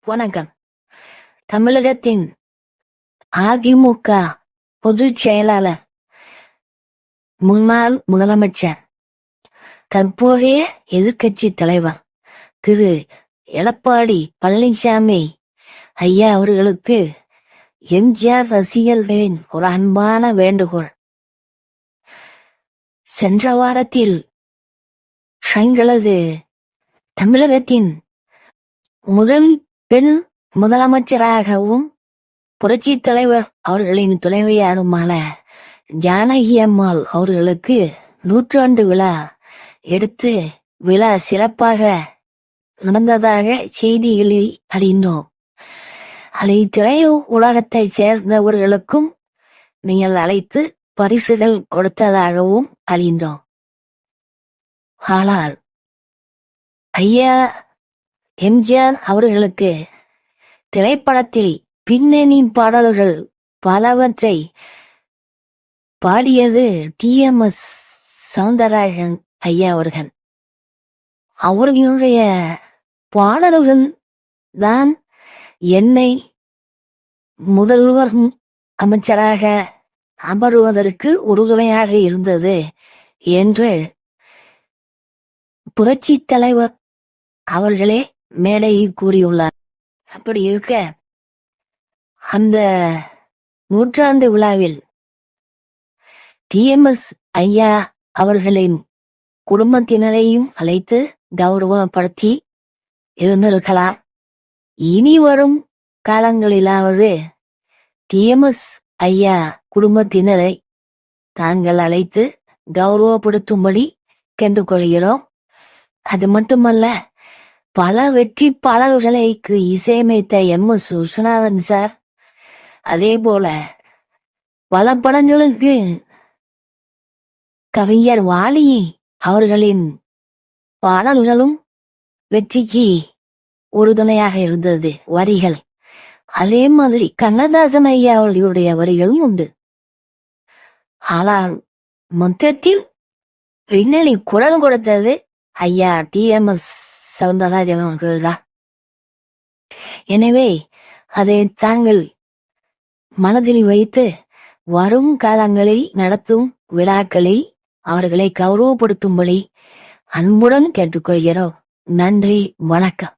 வணக்கம். தமிழகத்தின் அதிமுக பொதுச் செயலாளர், முன்னாள் முதலமைச்சர், தற்போதைய எதிர்க்கட்சி தலைவர் திரு எடப்பாடி பழனிசாமி ஐயா அவர்களுக்கு எம்ஜிஆர் ரசிகர்களின் ஒரு அன்பான வேண்டுகோள். சென்ற வாரத்தில் தங்களது தமிழகத்தின் முதல் பெண் முதலமைச்சராகவும் புரட்சி தலைவர் அவர்களின் துணைவியாருமான ஜானகி அம்மாள் அவர்களுக்கு 100 விழா எடுத்து விழா சிறப்பாக நடந்ததாக செய்திகளை அறிந்தோம். அதை திரை உலகத்தை சேர்ந்தவர்களுக்கும் நீங்கள் அழைத்து பரிசுகள் கொடுத்ததாகவும் அறிந்தோம். ஆனால் ஐயா எம்ஜிஆர் அவர்களுக்கு திரைப்படத்தில் பின்னணி பாடல்கள் பலவற்றை பாடியது TMS சௌந்தரராஜன் ஐயா அவர்கள். அவர்களுடைய பாடல்கள் தான் என்னை முதல்வர் அமைச்சராக அமருவதற்கு உறுதுணையாக இருந்தது என்று புரட்சி தலைவர் அவர்களே மேடையில் கூறியுள்ளார். அப்படி இருக்க அந்த 100 விழாவில் TMS ஐயா அவர்களின் குடும்பத்தினரையும் அழைத்து கௌரவப்படுத்தி இருந்திருக்கலாம். இனி வரும் காலங்களிலாவது TMS ஐயா குடும்பத்தினரை தாங்கள் அழைத்து கௌரவப்படுத்தும்படி கேட்டுக்கொள்கிறோம். அது மட்டுமல்ல, பல வெற்றி பாடல்களுக்கு இசையமைத்த MS விஸ்வநாதன் சார், அதே போல பல படங்களுக்கு கவிஞர் வாலி அவர்களின் பாடல்களும் வெற்றிக்கு உறுதுணையாக இருந்தது வரிகள். அதே மாதிரி கண்ணதாசன் ஐயா அவர்களுடைய வரிகளும் உண்டு. ஆனால் மொத்தத்தில் பின்னணி குரல் கொடுத்தது ஐயா TMS சௌந்தரராஜன் அவர்கள்தான். எனவே அதை தாங்கள் மனதில் வைத்து வரும் காலங்களில் நடத்தும் விழாக்களில் அவர்களை கௌரவப்படுத்தும்படி அன்புடன் கேட்டுக்கொள்கிறோம். நன்றி, வணக்கம்.